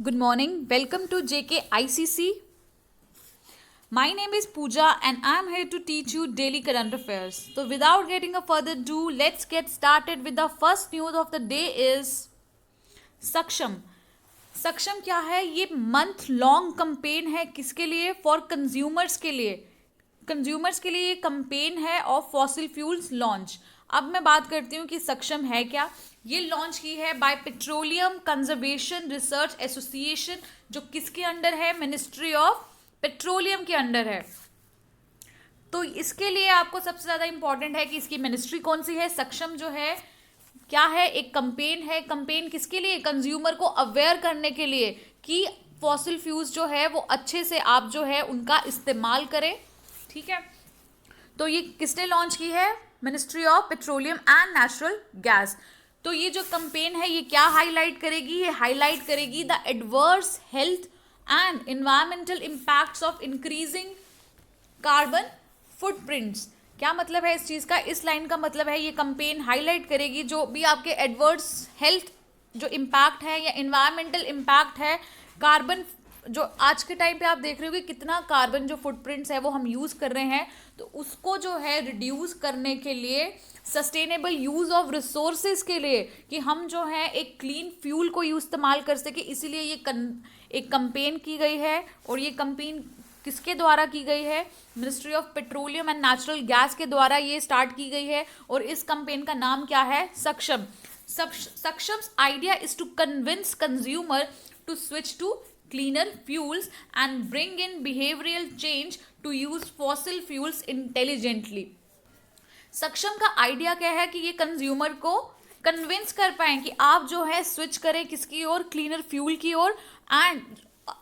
Good morning. Welcome to JKICC. My name is Pooja and I am here to teach you daily current affairs. So without getting a further ado, let's get started with the first news of the day is Saksham. सक्षम क्या है? ये month long campaign है. किसके लिए? For consumers के लिए. Consumers के लिए ये कंपेन है ऑफ फॉसिल फ्यूल्स लॉन्च. अब मैं बात करती हूँ कि सक्षम है क्या. ये लॉन्च की है by petroleum conservation research association, जो किसके अंडर है? मिनिस्ट्री ऑफ पेट्रोलियम के अंडर है. तो इसके लिए आपको सबसे ज़्यादा इंपॉर्टेंट है कि इसकी मिनिस्ट्री कौन सी है. सक्षम जो है क्या है? एक कंपेन है. कंपेन किसके लिए? कंज्यूमर को अवेयर करने के लिए कि फॉसिल फ्यूल्स जो है वो अच्छे से आप जो है उनका इस्तेमाल करें. ठीक है, तो ये किसने लॉन्च की है? Ministry of petroleum and natural gas. तो ये जो कंपेन है ये क्या हाईलाइट करेगी? ये हाईलाइट करेगी the adverse health and environmental impacts of increasing carbon footprints. क्या मतलब है इस चीज़ का? इस लाइन का मतलब है ये कंपेन हाईलाइट करेगी जो भी आपके एडवर्स हेल्थ जो इम्पैक्ट है या इन्वायरमेंटल इम्पैक्ट है, कार्बन जो आज के टाइम पे आप देख रहे हो कि कितना कार्बन जो फुटप्रिंट्स है वो हम यूज़ कर रहे हैं, तो उसको जो है रिड्यूस करने के लिए, सस्टेनेबल यूज़ ऑफ रिसोर्सेज के लिए, कि हम जो है एक क्लीन फ्यूल को यूज इस्तेमाल कर सके, इसीलिए ये एक कंपेन की गई है. और ये कंपेन किसके द्वारा की गई है? Ministry of petroleum and natural gas के द्वारा ये स्टार्ट की गई है. और इस कंपेन का नाम क्या है? Saksham. Saksham's idea is to convince consumer to switch to cleaner fuels and bring in behavioral change to use fossil fuels intelligently. सक्षम का आइडिया क्या है? कि ये कंज्यूमर को कन्विंस कर पाए कि आप जो है स्विच करें किसकी ओर? क्लीनर फ्यूल की ओर. एंड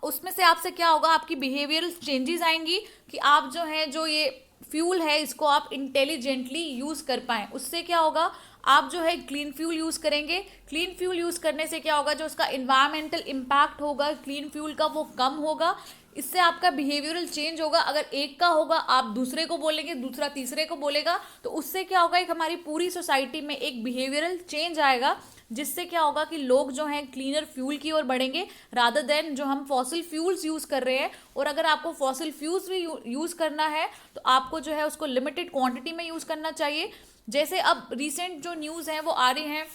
उसमें से आपसे क्या होगा? आपकी बिहेवियरल चेंजेस आएंगी कि आप जो है जो ये फ्यूल है इसको आप इंटेलिजेंटली यूज़ कर पाएँ. उससे क्या होगा? आप जो है क्लीन फ्यूल यूज़ करेंगे. क्लीन फ्यूल यूज़ करने से क्या होगा? जो उसका इन्वायरमेंटल इम्पैक्ट होगा क्लीन फ्यूल का वो कम होगा. इससे आपका बिहेवियरल चेंज होगा. अगर एक का होगा आप दूसरे को बोलेंगे, दूसरा तीसरे को बोलेगा, तो उससे क्या होगा? एक हमारी पूरी सोसाइटी में एक बिहेवियरल चेंज आएगा, जिससे क्या होगा कि लोग जो हैं क्लीनर फ्यूल की ओर बढ़ेंगे रादर देन जो हम फॉसिल फ्यूल्स यूज़ कर रहे हैं. और अगर आपको फॉसिल फ्यूल्स भी यूज़ करना है तो आपको जो है उसको लिमिटेड क्वांटिटी में यूज़ करना चाहिए. जैसे अब रिसेंट जो न्यूज़ हैं वो आ रही हैं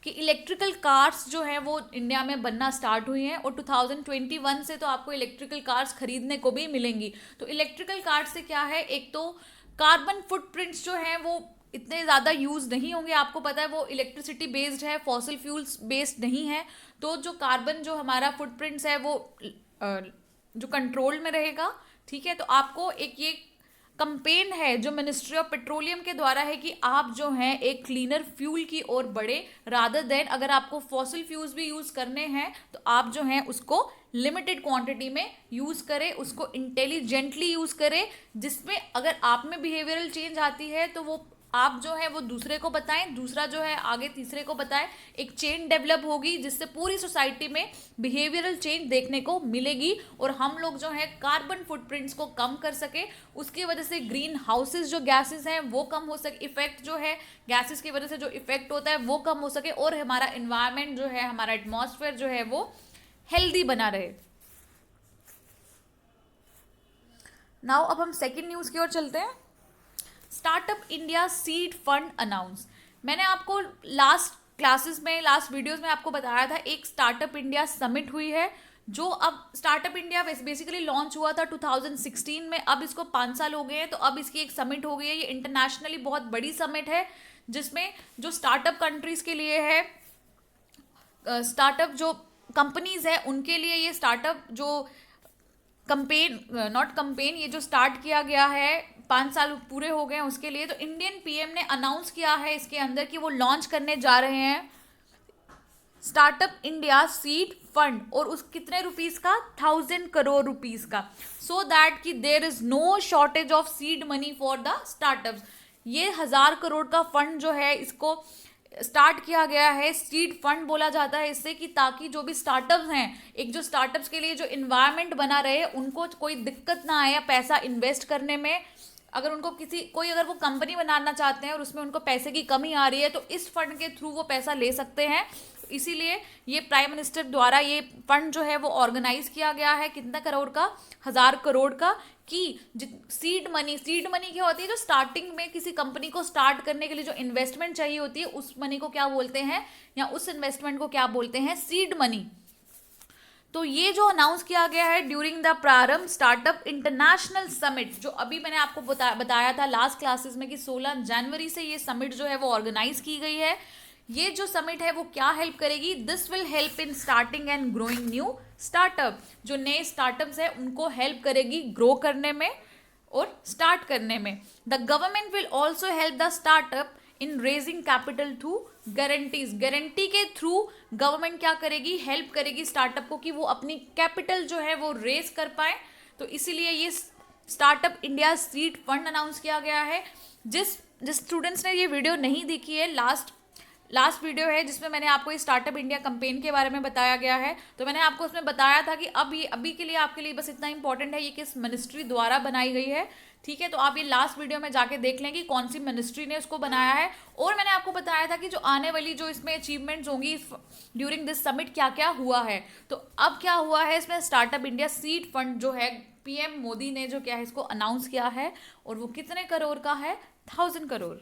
कि इलेक्ट्रिकल कार्स जो हैं वो इंडिया में बनना स्टार्ट हुई हैं और 2021 से तो आपको इलेक्ट्रिकल कार्स खरीदने को भी मिलेंगी. तो इलेक्ट्रिकल कार्स से क्या है? एक तो कार्बन फुटप्रिंट्स जो हैं वो इतने ज़्यादा यूज़ नहीं होंगे. आपको पता है वो इलेक्ट्रिसिटी बेस्ड है, फॉसिल फ्यूल्स बेस्ड नहीं है. तो जो कार्बन जो हमारा फुटप्रिंट्स है वो जो कंट्रोल में रहेगा. ठीक है, तो आपको एक ये कंपेन है जो मिनिस्ट्री ऑफ पेट्रोलियम के द्वारा है कि आप जो हैं एक क्लीनर फ्यूल की ओर बढ़े रादर देन अगर आपको फॉसिल फ्यूल्स भी यूज़ करने हैं तो आप जो हैं उसको लिमिटेड क्वांटिटी में यूज़ करें, उसको इंटेलिजेंटली यूज़ करें, जिसमें अगर आप में बिहेवियरल चेंज आती है तो वो आप जो है वो दूसरे को बताएं, दूसरा जो है आगे तीसरे को बताएं. एक चेन डेवलप होगी जिससे पूरी सोसाइटी में बिहेवियरल चेंज देखने को मिलेगी और हम लोग जो है कार्बन फुटप्रिंट्स को कम कर सके. उसकी वजह से ग्रीन हाउसेस जो गैसेस हैं वो कम हो सके, इफेक्ट जो है गैसेस की वजह से जो इफेक्ट होता है वो कम हो सके और हमारा इन्वायरमेंट जो है, हमारा एटमॉस्फेयर जो है वो हेल्दी बना रहे. नाउ अब हम सेकेंड न्यूज़ की ओर चलते हैं. Startup India seed fund announce. मैंने आपको लास्ट क्लासेस में, लास्ट वीडियोस में आपको बताया था एक स्टार्टअप इंडिया समिट हुई है जो अब स्टार्टअप इंडिया बेसिकली लॉन्च हुआ था 2016 में. अब इसको 5 साल हो गए हैं तो अब इसकी एक समिट हो गई है. ये इंटरनेशनली बहुत बड़ी समिट है जिसमें जो स्टार्टअप कंट्रीज के लिए है, स्टार्टअप जो कंपनीज है उनके लिए ये स्टार्टअप जो कंपेन नॉट कंपेन ये जो स्टार्ट किया गया है 5 साल पूरे हो गए हैं उसके लिए. तो इंडियन पीएम ने अनाउंस किया है इसके अंदर कि वो लॉन्च करने जा रहे हैं स्टार्टअप इंडिया सीड फंड. और उस कितने रुपीस का? 1000 करोड़ रुपीस का. सो दैट कि there is no shortage of seed money for the startups. ये 1000 करोड़ का फंड जो है इसको स्टार्ट किया गया है. सीड फंड बोला जाता है इससे कि ताकि जो भी स्टार्टअप्स हैं, एक जो स्टार्टअप्स के लिए जो इन्वायरमेंट बना रहे उनको कोई दिक्कत ना आए पैसा इन्वेस्ट करने में. अगर उनको अगर वो कंपनी बनाना चाहते हैं और उसमें उनको पैसे की कमी आ रही है तो इस फंड के थ्रू वो पैसा ले सकते हैं. तो इसीलिए ये प्राइम मिनिस्टर द्वारा ये फंड जो है वो ऑर्गेनाइज किया गया है, कितना करोड़ का, 1000 करोड़ का, कि सीड मनी क्या होती है, जो स्टार्टिंग में किसी कंपनी को स्टार्ट करने के लिए जो इन्वेस्टमेंट चाहिए होती है, उस मनी को क्या बोलते हैं, या उस इन्वेस्टमेंट को क्या बोलते हैं, सीड मनी। तो ये जो अनाउंस किया गया है ड्यूरिंग द प्रारंभ स्टार्टअप इंटरनेशनल समिट, जो अभी मैंने आपको बताया था लास्ट क्लासेस में कि 16 जनवरी से ये समिट जो है वो ऑर्गेनाइज की गई है। ये जो समिट है वो क्या हेल्प करेगी, this will help in starting and growing new startup, जो नए स्टार्टअप्स है उनको हेल्प करेगी ग्रो करने में और स्टार्ट करने में। The government will also help the startup in raising capital through guarantees, guarantee के थ्रू गवर्नमेंट क्या करेगी, हेल्प करेगी स्टार्टअप को कि वो अपनी कैपिटल जो है वो रेज कर पाए। तो इसीलिए ये startup India seed fund announce किया गया है। जिस स्टूडेंट्स ने ये वीडियो नहीं देखी है, लास्ट वीडियो है जिसमें मैंने आपको इस स्टार्टअप इंडिया कैंपेन के बारे में बताया गया है, तो मैंने आपको उसमें बताया था कि अब ये अभी के लिए आपके लिए बस इतना इंपॉर्टेंट है ये किस मिनिस्ट्री द्वारा बनाई गई है, ठीक है। तो आप ये लास्ट वीडियो में जाके देख लें कि कौन सी मिनिस्ट्री ने उसको बनाया है। और मैंने आपको बताया था कि जो आने वाली जो इसमें अचीवमेंट्स होंगी ड्यूरिंग दिस समिट क्या क्या हुआ है। तो अब क्या हुआ है इसमें, स्टार्टअप इंडिया सीड फंड जो है पीएम मोदी ने जो क्या है इसको अनाउंस किया है, और वो कितने करोड़ का है, 1000 crore.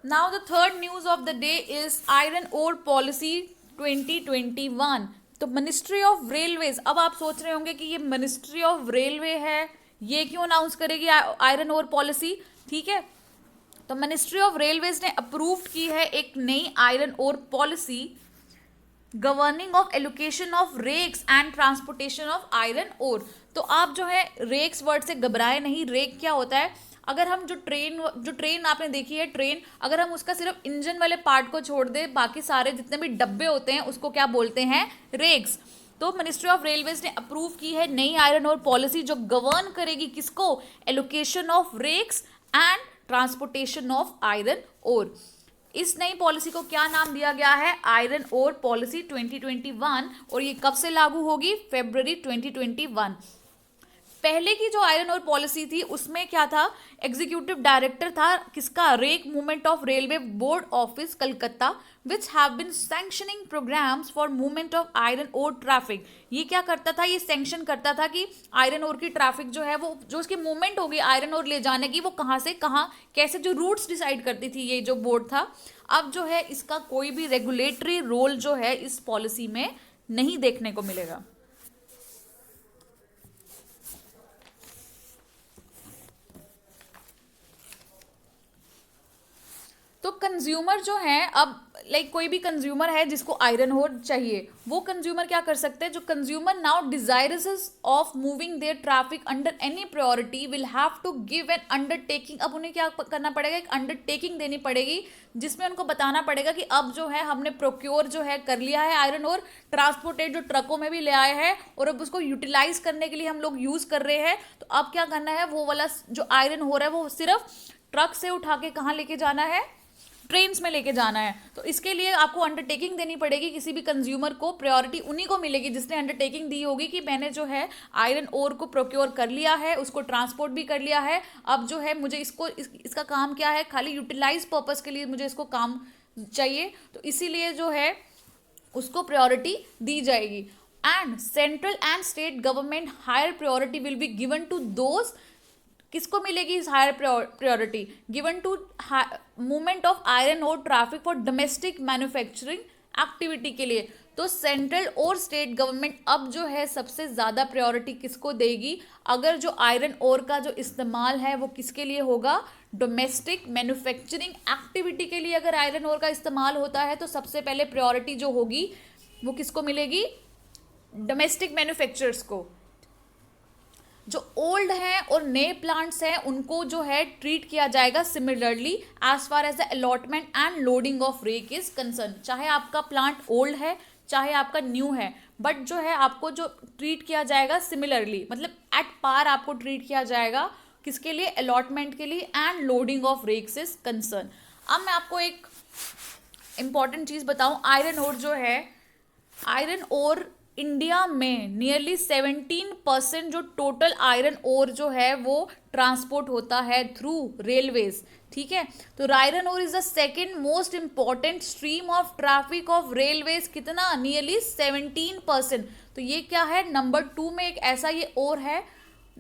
Now the third news of the day is iron ore policy 2021। तो मिनिस्ट्री ऑफ रेलवेज, अब आप सोच रहे होंगे कि ये मिनिस्ट्री ऑफ रेलवे है, ये क्यों अनाउंस करेगी आयरन ओर पॉलिसी, ठीक है। तो मिनिस्ट्री ऑफ रेलवेज ने अप्रूव्ड की है एक नई iron ore policy governing of allocation of rakes and transportation of iron ore. तो आप जो है रेक्स वर्ड से घबराए नहीं, रेक क्या होता है, अगर हम जो ट्रेन आपने देखी है, ट्रेन अगर हम उसका सिर्फ इंजन वाले पार्ट को छोड़ दे, बाकी सारे जितने भी डब्बे होते हैं उसको क्या बोलते हैं, रेक्स। तो मिनिस्ट्री ऑफ रेलवेज ने अप्रूव की है नई आयरन ओर पॉलिसी जो गवर्न करेगी किसको, allocation of rakes and transportation of iron ore. इस नई पॉलिसी को क्या नाम दिया गया है, आयरन ओर पॉलिसी 2021, और ये कब से लागू होगी, फरवरी 2021। पहले की जो आयरन ओर पॉलिसी थी उसमें क्या था, एग्जीक्यूटिव डायरेक्टर था किसका, rake movement of railway board office Calcutta, which have been sanctioning programmes for movement of iron ore traffic. ये क्या करता था, ये सैंक्शन करता था कि आयरन ओर की ट्रैफिक जो है वो, जो उसकी मूवमेंट होगी आयरन ओर ले जाने की, वो कहाँ से कहाँ कैसे, जो रूट्स डिसाइड करती थी ये जो बोर्ड था। अब जो है इसका कोई भी रेगुलेटरी रोल जो है इस पॉलिसी में नहीं देखने को मिलेगा। तो कंज्यूमर जो है, अब कोई भी कंज्यूमर है जिसको आयरन ओर चाहिए, वो कंज्यूमर क्या कर सकते हैं, जो consumer now desirous of moving their traffic under any priority will have to give an undertaking. अब उन्हें क्या करना पड़ेगा, एक अंडरटेकिंग देनी पड़ेगी जिसमें उनको बताना पड़ेगा कि अब जो है हमने प्रोक्योर जो है कर लिया है आयरन ओर, ट्रांसपोर्टेड जो ट्रकों में भी ले आए हैं और अब उसको यूटिलाइज करने के लिए हम लोग यूज कर रहे हैं। तो अब क्या करना है, वो वाला जो आयरन ओर है वो सिर्फ ट्रक से उठा के कहाँ लेके जाना है, ट्रेन्स में लेके जाना है। तो इसके लिए आपको अंडरटेकिंग देनी पड़ेगी, किसी भी कंज्यूमर को प्रायोरिटी उन्हीं को मिलेगी जिसने अंडरटेकिंग दी होगी कि मैंने जो है आयरन ओर को प्रोक्योर कर लिया है, उसको ट्रांसपोर्ट भी कर लिया है, अब जो है मुझे इसका काम क्या है, खाली यूटिलाइज पर्पस के लिए मुझे इसको काम चाहिए, तो इसीलिए जो है उसको प्रायोरिटी दी जाएगी। And central and state government higher priority will be given to those, किसको मिलेगी इस higher priority, given to movement of iron ore traffic for domestic manufacturing activity के लिए। तो सेंट्रल और स्टेट गवर्नमेंट अब जो है सबसे ज़्यादा प्रायोरिटी किसको देगी, अगर जो आयरन ओर का जो इस्तेमाल है वो किसके लिए होगा, डोमेस्टिक मैन्युफैक्चरिंग एक्टिविटी के लिए अगर आयरन ओर का इस्तेमाल होता है तो सबसे पहले प्रायोरिटी जो होगी वो किसको मिलेगी, डोमेस्टिक मैन्युफैक्चरर्स को। जो ओल्ड हैं और नए प्लांट्स हैं उनको जो है ट्रीट किया जाएगा similarly as far as the allotment and loading of rake is concern. चाहे आपका प्लांट ओल्ड है चाहे आपका न्यू है, बट जो है आपको जो ट्रीट किया जाएगा सिमिलरली, मतलब एट पार आपको ट्रीट किया जाएगा, किसके लिए, अलॉटमेंट के लिए and loading of rakes is concern. अब मैं आपको एक इंपॉर्टेंट चीज़ बताऊं, आयरन ओर जो है, आयरन ओर इंडिया में नियरली 17% जो टोटल आयरन ओर जो है वो ट्रांसपोर्ट होता है थ्रू रेलवेज, ठीक है। तो iron ore is the second most important stream of traffic of railways, कितना, नियरली 17%। तो ये क्या है, नंबर 2 में एक ऐसा ये ओर है,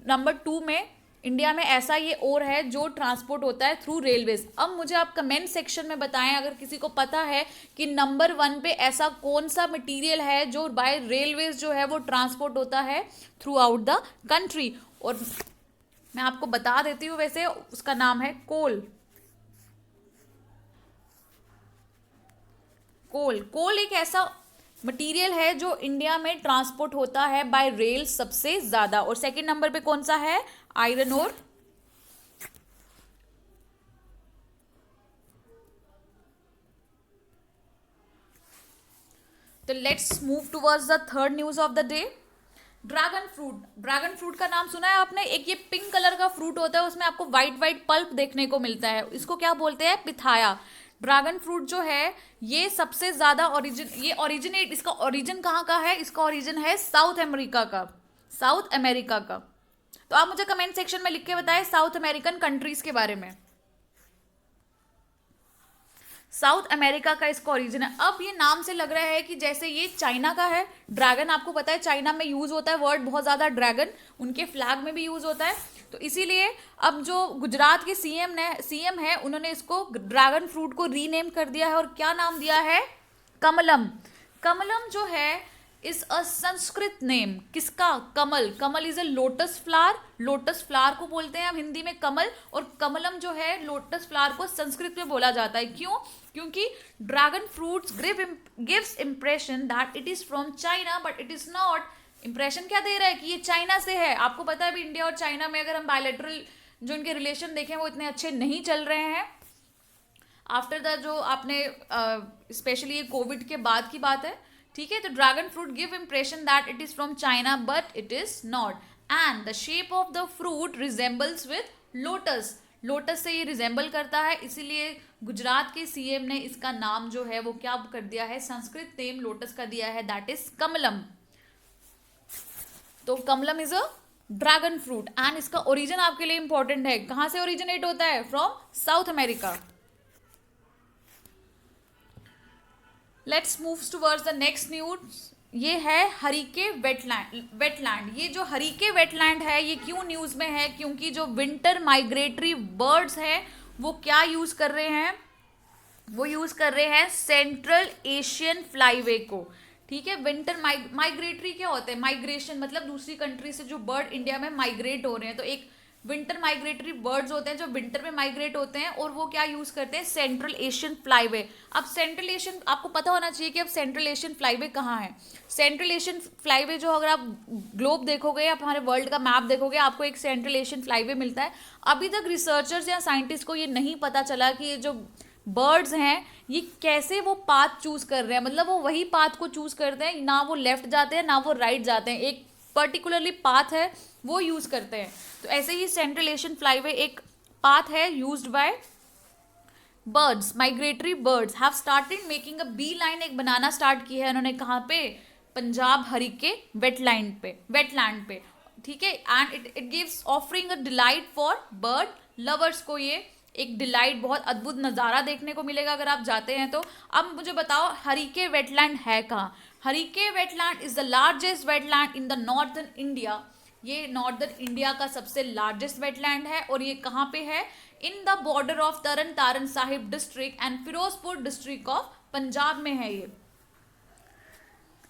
नंबर 2 में इंडिया में ऐसा ये ओर है जो ट्रांसपोर्ट होता है थ्रू रेलवेज। अब मुझे आप कमेंट सेक्शन में बताएं अगर किसी को पता है कि नंबर 1 पे ऐसा कौन सा मटेरियल है जो बाय रेलवेज जो है वो ट्रांसपोर्ट होता है थ्रू आउट द कंट्री। और मैं आपको बता देती हूँ, वैसे उसका नाम है कोल। कोल एक ऐसा मटेरियल है जो इंडिया में ट्रांसपोर्ट होता है बाय रेल सबसे ज्यादा। और सेकंड नंबर पे कौन सा है, आयरन ओर। तो let's move towards the third news of the day. Dragon fruit, dragon fruit का नाम सुना है आपने? एक ये पिंक कलर का फ्रूट होता है, उसमें आपको व्हाइट व्हाइट पल्प देखने को मिलता है, इसको क्या बोलते हैं, पिथाया। ड्रैगन फ्रूट जो है ये सबसे ज्यादा इसका ओरिजिन कहाँ का है, इसका ओरिजिन है साउथ अमेरिका का, साउथ अमेरिका का। तो आप मुझे कमेंट सेक्शन में लिख के बताएं साउथ अमेरिकन कंट्रीज के बारे में। साउथ अमेरिका का इसका ओरिजिन है। अब ये नाम से लग रहा है कि जैसे ये चाइना का है। ड्रैगन आपको पता है चाइना में यूज होता है वर्ड बहुत ज्यादा, ड्रैगन उनके फ्लैग में भी यूज होता है। तो इसीलिए अब जो गुजरात के सीएम है उन्होंने इसको ड्रैगन फ्रूट को रीनेम कर दिया है और क्या नाम दिया है, कमलम। कमलम जो है इज अ संस्कृत नेम, किसका, kamal. Kamal is a lotus flower, lotus flower को बोलते हैं हम हिंदी में कमल, और कमलम जो है लोटस फ्लावर को संस्कृत में बोला जाता है। क्यों, क्योंकि dragon fruits gives impression that it is from China but it is not. Impression क्या दे रहा है कि ये चाइना से है। आपको पता है अभी इंडिया और चाइना में अगर हम बायलैटरल जो इनके रिलेशन देखें वो इतने अच्छे नहीं चल रहे हैं आफ्टर द जो आपने स्पेशली ये कोविड के बाद की बात है, ठीक है। तो dragon fruit give impression that it is from China but it is not, and the shape of the fruit resembles with lotus, lotus से ये रिजेंबल करता है, इसीलिए गुजरात के सीएम ने इसका नाम जो है वो क्या कर दिया है, संस्कृत नेम लोटस का दिया है, दैट इज कमलम। तो Kamalam is a dragon fruit and इसका ओरिजिन आपके लिए इंपॉर्टेंट है, कहां से ओरिजिनेट होता है, from South America. Let's move towards the next news. ये है हरीके वेटलैंड। ये जो हरीके वेटलैंड है ये क्यों न्यूज में है, क्योंकि जो विंटर माइग्रेटरी बर्ड्स हैं वो क्या यूज कर रहे हैं, वो यूज कर रहे हैं सेंट्रल एशियन फ्लाईवे को, ठीक है। विंटर माइग्रेटरी क्या होता है, माइग्रेशन मतलब दूसरी कंट्री से जो बर्ड इंडिया में माइग्रेट हो रहे हैं। तो एक विंटर माइग्रेटरी बर्ड्स होते हैं जो विंटर में माइग्रेट होते हैं और वो क्या यूज करते हैं, सेंट्रल एशियन फ्लाईवे। अब सेंट्रल एशियन आपको पता होना चाहिए कि अब सेंट्रल एशियन फ्लाईवे कहाँ है। सेंट्रल एशियन फ्लाईवे जो अगर आप ग्लोब देखोगे या हमारे वर्ल्ड का मैप देखोगे आपको एक सेंट्रल एशियन फ्लाईवे मिलता है। अभी तक रिसर्चर्स या साइंटिस्ट को ये नहीं पता चला कि ये जो बर्ड्स हैं ये कैसे वो पाथ चूज कर रहे हैं, मतलब वो वही पाथ को चूज करते हैं, ना वो लेफ्ट जाते हैं ना वो राइट जाते हैं, एक पर्टिकुलरली पाथ है वो यूज करते हैं। तो ऐसे ही सेंट्रल एशियन फ्लाईवे एक पाथ है used by birds, migratory birds have started making a beeline, एक बनाना स्टार्ट की है उन्होंने, कहाँ पे, पंजाब हरीके वेटलैंड पे, ठीक है। And it gives offering a delight for bird lovers को, ये एक डिलाइट बहुत अद्भुत नज़ारा देखने को मिलेगा अगर आप जाते हैं तो। अब मुझे बताओ हरीके वेटलैंड है कहाँ। Harike wetland is the largest wetland in the northern India, ये नॉर्दर्न इंडिया का सबसे लार्जेस्ट वेटलैंड है और ये कहाँ पे है, in the border of Tarn Taran Sahib district and Firozpur district of Punjab में है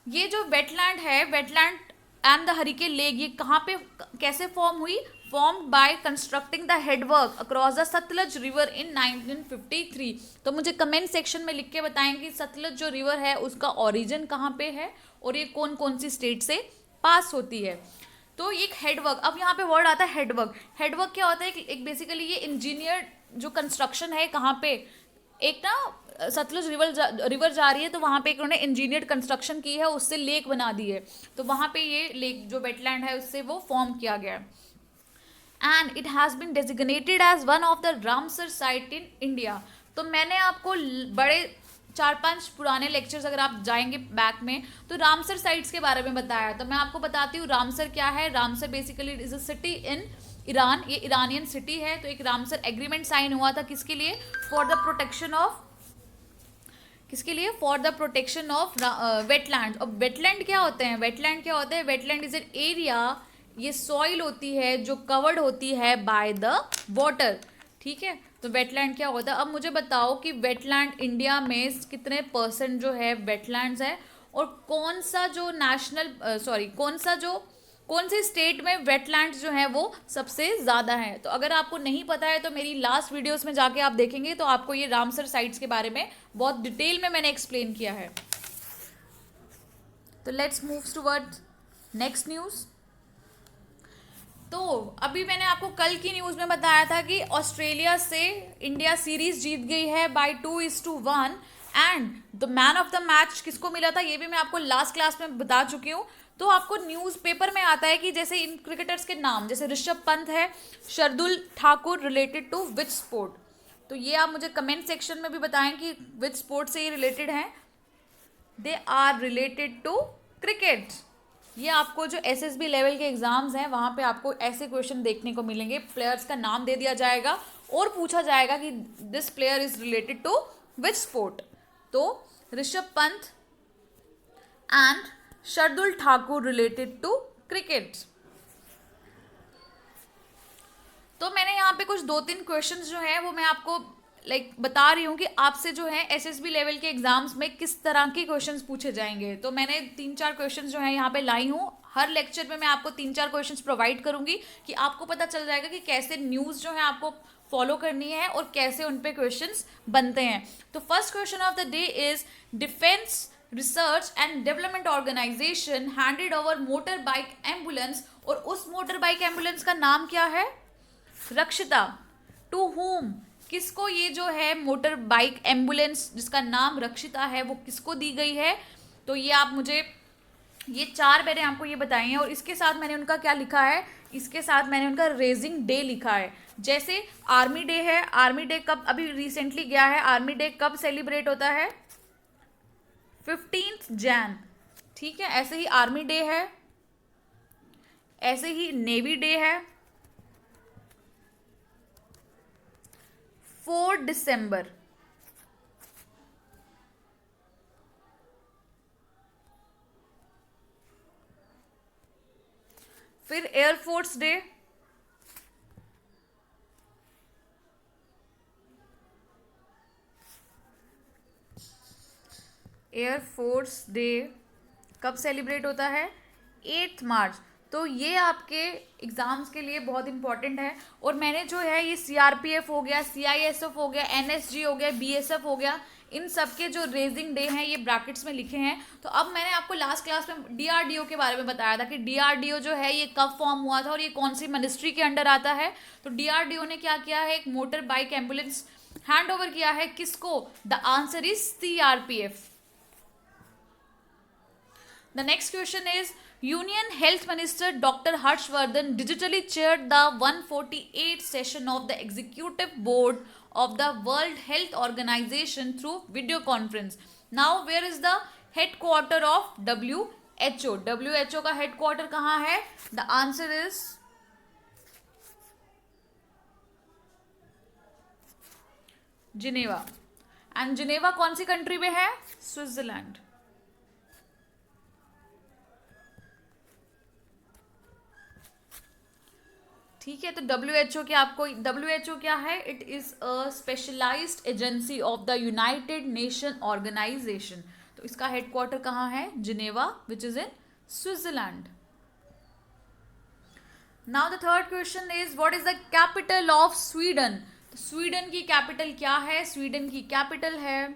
ये जो वेटलैंड है, wetland and the Harike lake, ये कहाँ पे कैसे फॉर्म हुई, formed by constructing the headwork across the Sutlej river in 1953। तो मुझे कमेंट सेक्शन में लिख के बताएं कि सतलज जो रिवर है उसका ओरिजिन कहाँ पे है और ये कौन कौन सी स्टेट से पास होती है। तो एक हेडवर्क, अब यहाँ पे वर्ड आता है हेडवर्क। हेडवर्क क्या होता है, एक बेसिकली ये इंजीनियर जो कंस्ट्रक्शन है, कहाँ पे, एक ना सतलुज रिवर जा रही है तो वहाँ पे एक उन्होंने इंजीनियर्ड कंस्ट्रक्शन की है, उससे लेक बना दी है, तो वहाँ पे ये लेक जो वेटलैंड है उससे वो फॉर्म किया गया है। And it has been designated as one of the Ramsar site in India. तो मैंने आपको बड़े 4-5 पुराने लेक्चर्स अगर आप जाएंगे बैक में तो रामसर साइट्स के बारे में बताया। तो मैं आपको बताती हूँ रामसर क्या है। Ramsar basically is a city in Iran, ये ईरानियन सिटी है। तो एक रामसर एग्रीमेंट साइन हुआ था किसके लिए, फॉर द प्रोटेक्शन ऑफ, किसके लिए, for the protection of wetland. अब वेटलैंड क्या होते हैं, वेटलैंड क्या होते हैं, वेटलैंड इज एन एरिया, ये सॉइल होती है जो कवर्ड होती है बाय द वाटर, ठीक है। तो वेटलैंड क्या होता है। अब मुझे बताओ कि वेटलैंड इंडिया में कितने परसेंट जो है वेटलैंड्स है, और कौन सा जो नेशनल कौन से स्टेट में वेटलैंड्स जो है वो सबसे ज़्यादा है। तो अगर आपको नहीं पता है तो मेरी लास्ट वीडियोस में जाके आप देखेंगे तो आपको ये रामसर साइट्स के बारे में बहुत डिटेल में मैंने एक्सप्लेन किया है। तो let's move towards next news. तो अभी मैंने आपको कल की न्यूज़ में बताया था कि ऑस्ट्रेलिया से इंडिया सीरीज जीत गई है by 2-1, and the man of the match किसको मिला था ये भी मैं आपको लास्ट क्लास में बता चुकी हूँ। तो आपको न्यूज़पेपर में आता है कि जैसे इन क्रिकेटर्स के नाम, जैसे ऋषभ पंत है, Shardul Thakur related to which sport. तो ये आप मुझे कमेंट सेक्शन में भी बताएं कि विच स्पोर्ट से ये रिलेटेड हैं। They are related to cricket. ये आपको जो एसएसबी लेवल के एग्जाम्स हैं वहाँ पे आपको ऐसे क्वेश्चन देखने को मिलेंगे, प्लेयर्स का नाम दे दिया जाएगा और पूछा जाएगा कि this player is related to which sport. तो Rishabh Pant and Shardul Thakur related to cricket. तो मैंने यहाँ पे कुछ 2-3 क्वेश्चंस जो है वो मैं आपको बता रही हूँ कि आपसे जो है एसएसबी लेवल के एग्जाम्स में किस तरह के क्वेश्चंस पूछे जाएंगे। तो मैंने 3-4 क्वेश्चंस जो है यहाँ पे लाई हूँ। हर लेक्चर में मैं आपको 3-4 क्वेश्चंस प्रोवाइड करूंगी कि आपको पता चल जाएगा कि कैसे न्यूज़ जो है आपको फॉलो करनी है और कैसे उन पे क्वेश्चंस बनते हैं। तो first question of the day is defence research and development organisation handed over motorbike ambulance, और उस मोटर बाइक एम्बुलेंस का नाम क्या है, रक्षिता। टू होम, किसको ये जो है मोटर बाइक एम्बुलेंस जिसका नाम रक्षिता है वो किसको दी गई है। तो ये आप मुझे, ये 4 मैंने आपको ये बताई हैं, और इसके साथ मैंने उनका क्या लिखा है, इसके साथ मैंने उनका रेजिंग डे लिखा है। जैसे आर्मी डे है, आर्मी डे कब अभी रिसेंटली गया है, आर्मी डे कब सेलिब्रेट होता है, 15 जैन, ठीक है। ऐसे ही आर्मी डे है, ऐसे ही नेवी डे है 4 दिसंबर। फिर एयरफोर्स डे, एयरफोर्स डे कब सेलिब्रेट होता है, 8 मार्च। तो ये आपके एग्ज़ाम्स के लिए बहुत इंपॉर्टेंट है। और मैंने जो है ये सीआरपीएफ हो गया, सीआईएसएफ हो गया, एनएसजी हो गया, बीएसएफ हो गया, इन सब के जो रेजिंग डे हैं ये ब्रैकेट्स में लिखे हैं। तो अब मैंने आपको लास्ट क्लास में डीआरडीओ के बारे में बताया था कि डीआरडीओ जो है ये कब फॉर्म हुआ था और ये कौन सी मिनिस्ट्री के अंडर आता है। तो डीआरडीओ ने क्या किया है, एक motor bike ambulance hand over किया है किसको, the answer is CRPF. The next question is Union Health Minister Dr. Harshvardhan digitally chaired the 148th session of the Executive Board of the World Health Organization through video conference. Now where is the headquarter of WHO? WHO का headquarter कहाँ है? The answer is Geneva. And Geneva कौन सी country में है, Switzerland. ठीक है। तो WHO क्या, आपको WHO क्या है, it is a specialised agency of the United Nation Organisation. तो इसका हेडक्वार्टर कहाँ है, Geneva, which is in Switzerland. Now the third question is what is the capital of Sweden. तो स्वीडन की कैपिटल क्या है, स्वीडन की कैपिटल है,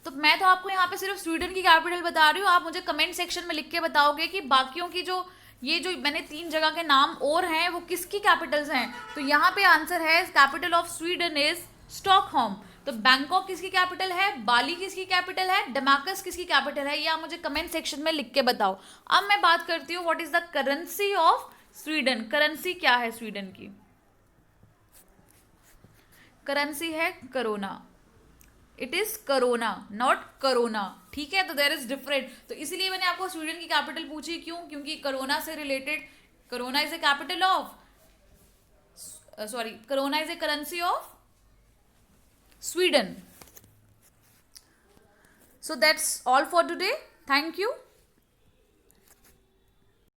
तो मैं तो आपको यहाँ पे सिर्फ स्वीडन की कैपिटल बता रही हूँ, आप मुझे कमेंट सेक्शन में लिख के बताओगे कि बाकियों की जो ये जो मैंने 3 जगह के नाम और हैं वो किसकी कैपिटल्स हैं। तो यहाँ पे आंसर है capital of Sweden is Stockholm. तो बैंकॉक किसकी कैपिटल है, बाली किसकी कैपिटल है, डेमाकस किसकी कैपिटल है, ये आप मुझे कमेंट सेक्शन में लिख के बताओ। अब मैं बात करती हूँ what is the currency of Sweden. Currency क्या है स्वीडन की, करेंसी है corona. It is corona, not corona, ठीक है। तो देयर इज डिफरेंट। तो इसीलिए मैंने आपको स्वीडन की कैपिटल पूछी, क्यों? क्योंकि करोना से related, corona is a capital of, sorry, corona is a currency of Sweden. So that's all for today. Thank you.